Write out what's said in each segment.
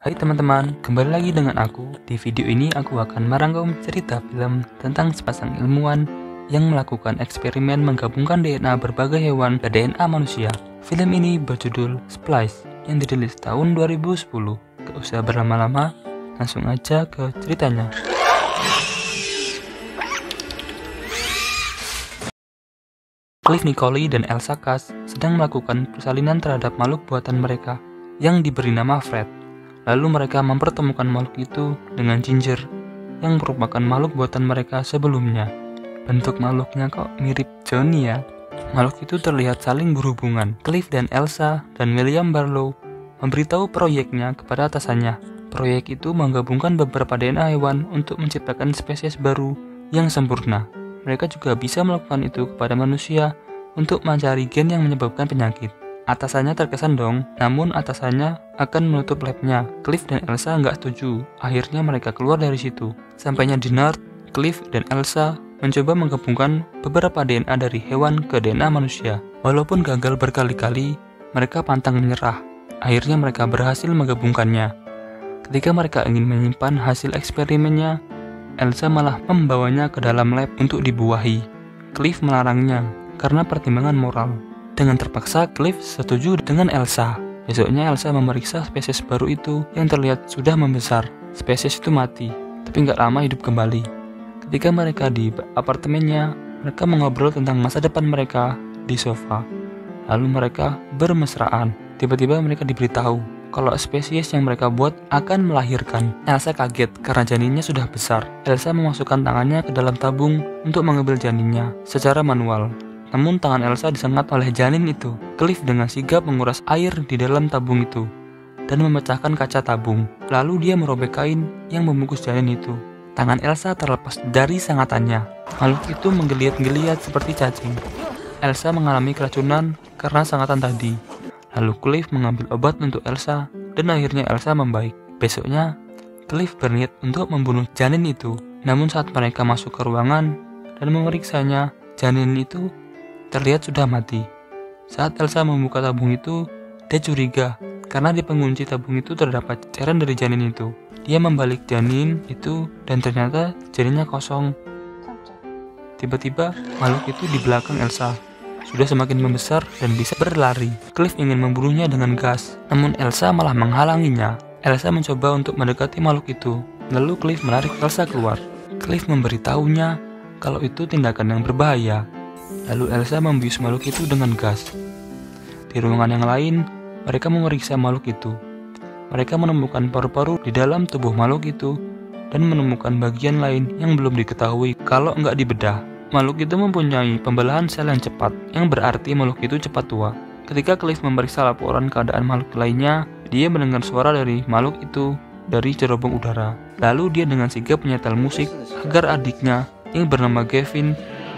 Hai teman-teman, kembali lagi dengan aku. Di video ini aku akan merangkum cerita film tentang sepasang ilmuwan yang melakukan eksperimen menggabungkan DNA berbagai hewan ke DNA manusia. Film ini berjudul Splice yang dirilis tahun 2010. Gak usah berlama-lama, langsung aja ke ceritanya. Cliff Nicoli dan Elsa Kass sedang melakukan persalinan terhadap makhluk buatan mereka yang diberi nama Fred. Lalu mereka mempertemukan makhluk itu dengan Ginger, yang merupakan makhluk buatan mereka sebelumnya. Bentuk makhluknya kok mirip Johnny ya. Makhluk itu terlihat saling berhubungan. Cliff dan Elsa dan William Barlow memberitahu proyeknya kepada atasannya. Proyek itu menggabungkan beberapa DNA hewan untuk menciptakan spesies baru yang sempurna. Mereka juga bisa melakukan itu kepada manusia untuk mencari gen yang menyebabkan penyakit. Atasannya terkesan dong, namun atasannya akan menutup labnya. Cliff dan Elsa nggak setuju. Akhirnya mereka keluar dari situ. Sampainya di North, Cliff dan Elsa mencoba menggabungkan beberapa DNA dari hewan ke DNA manusia. Walaupun gagal berkali-kali, mereka pantang menyerah. Akhirnya mereka berhasil menggabungkannya. Ketika mereka ingin menyimpan hasil eksperimennya, Elsa malah membawanya ke dalam lab untuk dibuahi. Cliff melarangnya karena pertimbangan moral. Dengan terpaksa, Cliff setuju dengan Elsa. Besoknya Elsa memeriksa spesies baru itu yang terlihat sudah membesar. Spesies itu mati, tapi nggak lama hidup kembali. Ketika mereka di apartemennya, mereka mengobrol tentang masa depan mereka di sofa. Lalu mereka bermesraan. Tiba-tiba mereka diberitahu kalau spesies yang mereka buat akan melahirkan. Elsa kaget karena janinnya sudah besar. Elsa memasukkan tangannya ke dalam tabung untuk mengambil janinnya secara manual. Namun tangan Elsa disengat oleh janin itu. Cliff dengan sigap menguras air di dalam tabung itu dan memecahkan kaca tabung. Lalu dia merobek kain yang membungkus janin itu. Tangan Elsa terlepas dari sangatannya. Makhluk itu menggeliat-geliat seperti cacing. Elsa mengalami keracunan karena sangatan tadi. Lalu Cliff mengambil obat untuk Elsa dan akhirnya Elsa membaik. Besoknya, Cliff berniat untuk membunuh janin itu. Namun saat mereka masuk ke ruangan dan memeriksanya, janin itu terlihat sudah mati. Saat Elsa membuka tabung itu, dia curiga karena di pengunci tabung itu terdapat cairan dari janin itu. Dia membalik janin itu dan ternyata janinnya kosong. Tiba-tiba makhluk itu di belakang Elsa sudah semakin membesar dan bisa berlari. Cliff ingin membunuhnya dengan gas, namun Elsa malah menghalanginya. Elsa mencoba untuk mendekati makhluk itu, lalu Cliff menarik Elsa keluar. Cliff memberitahunya kalau itu tindakan yang berbahaya. Lalu Elsa membius makhluk itu dengan gas. Di ruangan yang lain, mereka memeriksa makhluk itu. Mereka menemukan paru-paru di dalam tubuh makhluk itu dan menemukan bagian lain yang belum diketahui kalau nggak dibedah. Makhluk itu mempunyai pembelahan sel yang cepat, yang berarti makhluk itu cepat tua. Ketika Cliff memeriksa laporan keadaan makhluk lainnya, dia mendengar suara dari makhluk itu dari cerobong udara. Lalu dia dengan sigap menyetel musik agar adiknya yang bernama Gavin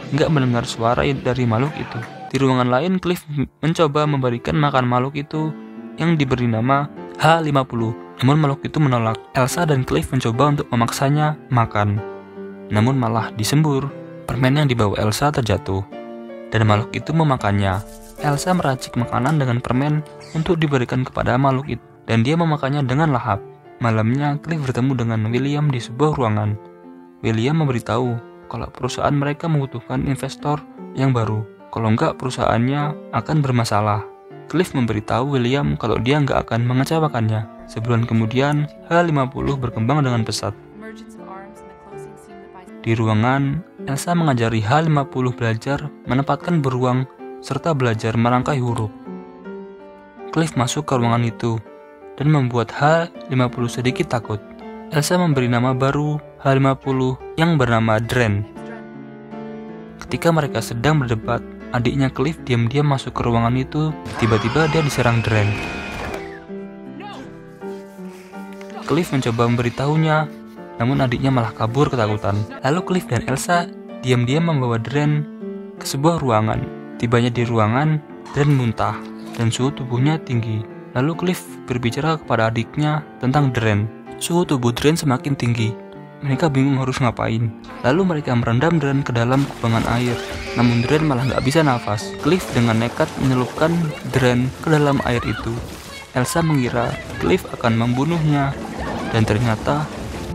nggak mendengar suara dari makhluk itu. Di ruangan lain, Cliff mencoba memberikan makan makhluk itu yang diberi nama H50. Namun makhluk itu menolak. Elsa dan Cliff mencoba untuk memaksanya makan. Namun malah disembur. Permen yang dibawa Elsa terjatuh dan makhluk itu memakannya. Elsa meracik makanan dengan permen untuk diberikan kepada makhluk itu dan dia memakannya dengan lahap. Malamnya, Cliff bertemu dengan William di sebuah ruangan. William memberitahu kalau perusahaan mereka membutuhkan investor yang baru. Kalau enggak, perusahaannya akan bermasalah. Cliff memberitahu William kalau dia enggak akan mengecewakannya. Sebulan kemudian, H50 berkembang dengan pesat. Di ruangan, Elsa mengajari H50 belajar menempatkan beruang serta belajar merangkai huruf. Cliff masuk ke ruangan itu dan membuat H50 sedikit takut. Elsa memberi nama baru H50 yang bernama Dren. Ketika mereka sedang berdebat, adiknya Cliff diam-diam masuk ke ruangan itu. Tiba-tiba dia diserang Dren. Cliff mencoba memberitahunya, namun adiknya malah kabur ketakutan. Lalu Cliff dan Elsa diam-diam membawa Dren ke sebuah ruangan. Tibanya di ruangan, Dren muntah dan suhu tubuhnya tinggi. Lalu Cliff berbicara kepada adiknya tentang Dren. Suhu tubuh Dren semakin tinggi. Mereka bingung harus ngapain. Lalu mereka merendam Dren ke dalam kubangan air. Namun Dren malah nggak bisa nafas. Cliff dengan nekat menyelupkan Dren ke dalam air itu. Elsa mengira Cliff akan membunuhnya, dan ternyata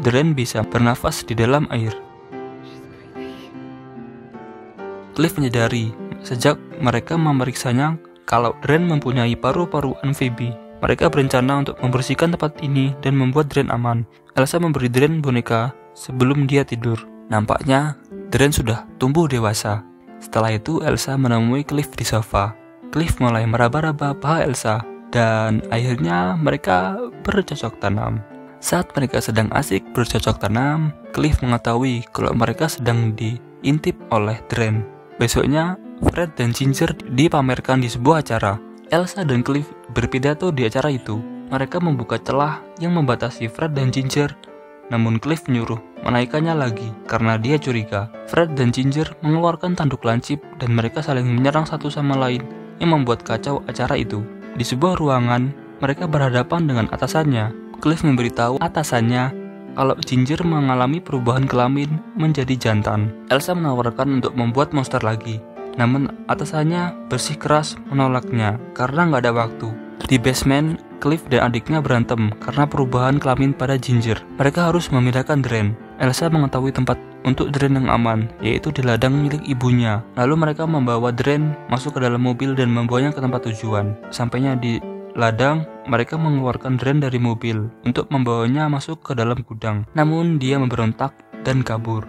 Dren bisa bernafas di dalam air. Cliff menyadari sejak mereka memeriksanya kalau Dren mempunyai paru-paru amfibi. Mereka berencana untuk membersihkan tempat ini dan membuat Dren aman. Elsa memberi Dren boneka sebelum dia tidur. Nampaknya Dren sudah tumbuh dewasa. Setelah itu Elsa menemui Cliff di sofa. Cliff mulai meraba-raba paha Elsa dan akhirnya mereka bercocok tanam. Saat mereka sedang asik bercocok tanam, Cliff mengetahui kalau mereka sedang diintip oleh Dren. Besoknya, Fred dan Ginger dipamerkan di sebuah acara. Elsa dan Cliff berpidato di acara itu. Mereka membuka celah yang membatasi Fred dan Ginger, namun Cliff menyuruh menaikkannya lagi karena dia curiga. Fred dan Ginger mengeluarkan tanduk lancip dan mereka saling menyerang satu sama lain yang membuat kacau acara itu. Di sebuah ruangan, mereka berhadapan dengan atasannya. Cliff memberitahu atasannya kalau Ginger mengalami perubahan kelamin menjadi jantan. Elsa menawarkan untuk membuat monster lagi, namun atasannya bersikeras menolaknya karena nggak ada waktu. Di basement, Cliff dan adiknya berantem karena perubahan kelamin pada Ginger. Mereka harus memindahkan Dren. Elsa mengetahui tempat untuk Dren yang aman, yaitu di ladang milik ibunya. Lalu mereka membawa Dren masuk ke dalam mobil dan membawanya ke tempat tujuan. Sampainya di ladang, mereka mengeluarkan Dren dari mobil untuk membawanya masuk ke dalam gudang. Namun dia memberontak dan kabur.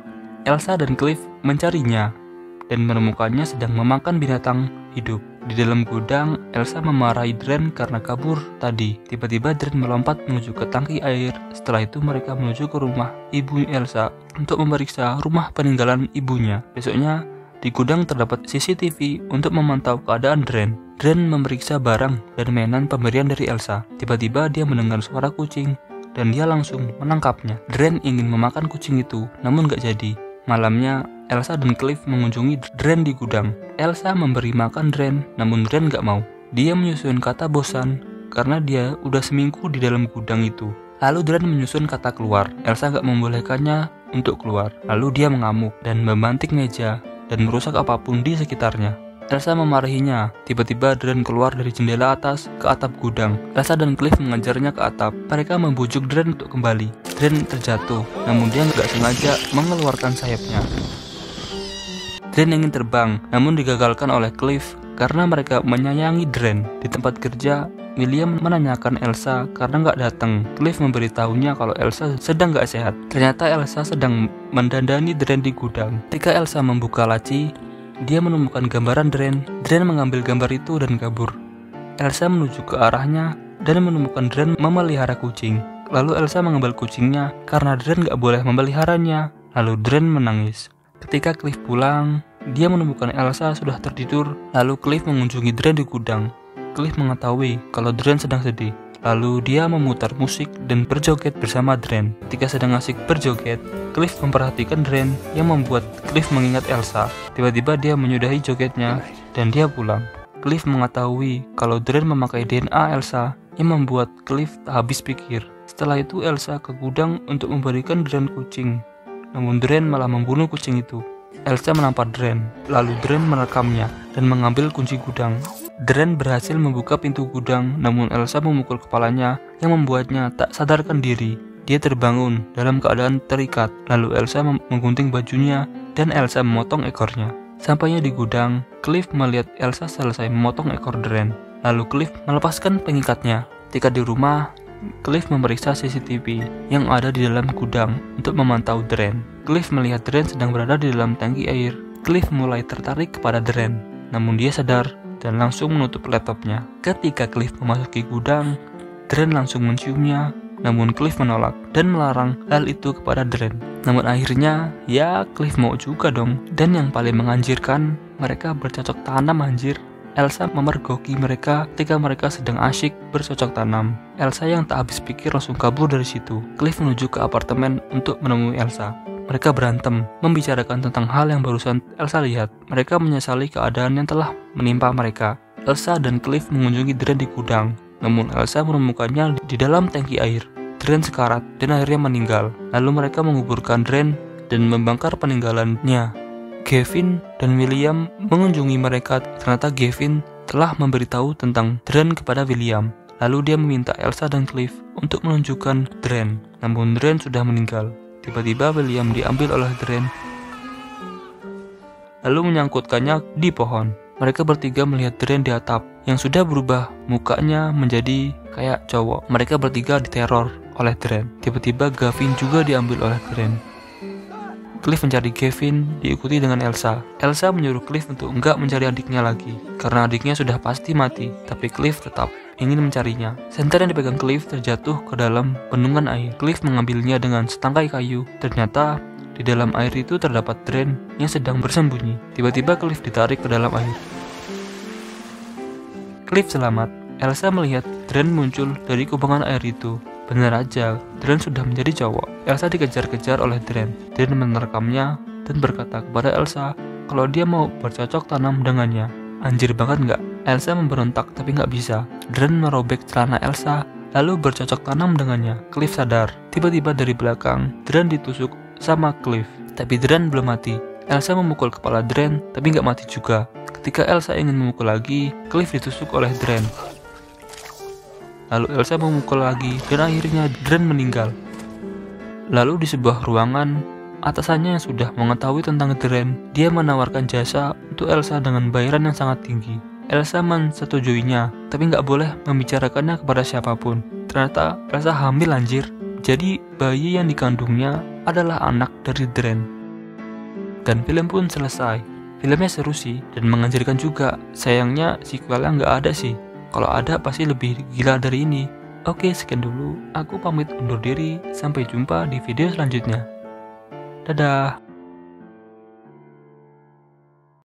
Elsa dan Cliff mencarinya dan menemukannya sedang memakan binatang hidup. Di dalam gudang, Elsa memarahi Dren karena kabur tadi. Tiba-tiba Dren melompat menuju ke tangki air. Setelah itu mereka menuju ke rumah ibu Elsa untuk memeriksa rumah peninggalan ibunya. Besoknya, di gudang terdapat CCTV untuk memantau keadaan Dren. Dren memeriksa barang dan mainan pemberian dari Elsa. Tiba-tiba dia mendengar suara kucing dan dia langsung menangkapnya. Dren ingin memakan kucing itu, namun gak jadi. Malamnya, Elsa dan Cliff mengunjungi Dren di gudang. Elsa memberi makan Dren, namun Dren gak mau. Dia menyusun kata bosan karena dia udah seminggu di dalam gudang itu. Lalu Dren menyusun kata keluar. Elsa gak membolehkannya untuk keluar. Lalu dia mengamuk dan membanting meja dan merusak apapun di sekitarnya. Elsa memarahinya. Tiba-tiba Dren keluar dari jendela atas ke atap gudang. Elsa dan Cliff mengejarnya ke atap. Mereka membujuk Dren untuk kembali. Dren terjatuh, namun dia gak sengaja mengeluarkan sayapnya. Dren ingin terbang, namun digagalkan oleh Cliff karena mereka menyayangi Dren. Di tempat kerja, William menanyakan Elsa karena gak datang. Cliff memberitahunya kalau Elsa sedang gak sehat. Ternyata Elsa sedang mendandani Dren di gudang. Ketika Elsa membuka laci, dia menemukan gambaran Dren. Dren mengambil gambar itu dan kabur. Elsa menuju ke arahnya dan menemukan Dren memelihara kucing. Lalu Elsa mengambil kucingnya karena Dren gak boleh memeliharanya. Lalu Dren menangis. Ketika Cliff pulang, dia menemukan Elsa sudah tertidur. Lalu Cliff mengunjungi Dren di gudang. Cliff mengetahui kalau Dren sedang sedih. Lalu dia memutar musik dan berjoget bersama Dren. Ketika sedang asik berjoget, Cliff memperhatikan Dren yang membuat Cliff mengingat Elsa. Tiba-tiba dia menyudahi jogetnya dan dia pulang. Cliff mengetahui kalau Dren memakai DNA Elsa yang membuat Cliff tak habis pikir. Setelah itu Elsa ke gudang untuk memberikan Dren kucing. Namun Dren malah membunuh kucing itu. Elsa menampar Dren, lalu Dren merekamnya dan mengambil kunci gudang. Dren berhasil membuka pintu gudang, namun Elsa memukul kepalanya yang membuatnya tak sadarkan diri. Dia terbangun dalam keadaan terikat, lalu Elsa menggunting bajunya dan Elsa memotong ekornya. Sampainya di gudang, Cliff melihat Elsa selesai memotong ekor Dren. Lalu Cliff melepaskan pengikatnya. Ketika di rumah, Cliff memeriksa CCTV yang ada di dalam gudang untuk memantau Dren. Cliff melihat Dren sedang berada di dalam tangki air. Cliff mulai tertarik kepada Dren, namun dia sadar dan langsung menutup laptopnya. Ketika Cliff memasuki gudang, Dren langsung menciumnya, namun Cliff menolak dan melarang hal itu kepada Dren. Namun akhirnya, ya Cliff mau juga dong. Dan yang paling menganjirkan, mereka bercocok tanam anjir. Elsa memergoki mereka ketika mereka sedang asyik bercocok tanam. Elsa yang tak habis pikir langsung kabur dari situ. Cliff menuju ke apartemen untuk menemui Elsa. Mereka berantem, membicarakan tentang hal yang barusan Elsa lihat. Mereka menyesali keadaan yang telah menimpa mereka. Elsa dan Cliff mengunjungi Dren di gudang, namun Elsa menemukannya di dalam tangki air. Dren sekarat dan akhirnya meninggal. Lalu mereka menguburkan Dren dan membakar peninggalannya. Gavin dan William mengunjungi mereka. Ternyata Gavin telah memberitahu tentang Dren kepada William. Lalu dia meminta Elsa dan Cliff untuk menunjukkan Dren, namun Dren sudah meninggal. Tiba-tiba William diambil oleh Dren, lalu menyangkutkannya di pohon. Mereka bertiga melihat Dren di atap, yang sudah berubah mukanya menjadi kayak cowok. Mereka bertiga diteror oleh Dren. Tiba-tiba Gavin juga diambil oleh Dren. Cliff mencari Gavin, diikuti dengan Elsa. Elsa menyuruh Cliff untuk enggak mencari adiknya lagi, karena adiknya sudah pasti mati. Tapi Cliff tetap ingin mencarinya. Senter yang dipegang Cliff terjatuh ke dalam bendungan air. Cliff mengambilnya dengan setangkai kayu. Ternyata di dalam air itu terdapat Dren yang sedang bersembunyi. Tiba-tiba Cliff ditarik ke dalam air. Cliff selamat. Elsa melihat Dren muncul dari kubangan air itu. Benar aja, Dren sudah menjadi cowok. Elsa dikejar-kejar oleh Dren. Dren menerkamnya dan berkata kepada Elsa kalau dia mau bercocok tanam dengannya. Anjir banget nggak? Elsa memberontak tapi nggak bisa. Dren merobek celana Elsa lalu bercocok tanam dengannya. Cliff sadar. Tiba-tiba dari belakang, Dren ditusuk sama Cliff. Tapi Dren belum mati. Elsa memukul kepala Dren tapi nggak mati juga. Ketika Elsa ingin memukul lagi, Cliff ditusuk oleh Dren. Lalu Elsa memukul lagi dan akhirnya Dren meninggal. Lalu di sebuah ruangan, atasannya yang sudah mengetahui tentang Dren, dia menawarkan jasa untuk Elsa dengan bayaran yang sangat tinggi. Elsa mensetujuinya, tapi nggak boleh membicarakannya kepada siapapun. Ternyata Elsa hamil anjir. Jadi bayi yang dikandungnya adalah anak dari Dren. Dan film pun selesai. Filmnya seru sih dan mengajarkan juga. Sayangnya sequelnya nggak ada sih. Kalau ada pasti lebih gila dari ini. Oke, sekian dulu. Aku pamit undur diri. Sampai jumpa di video selanjutnya. Dadah.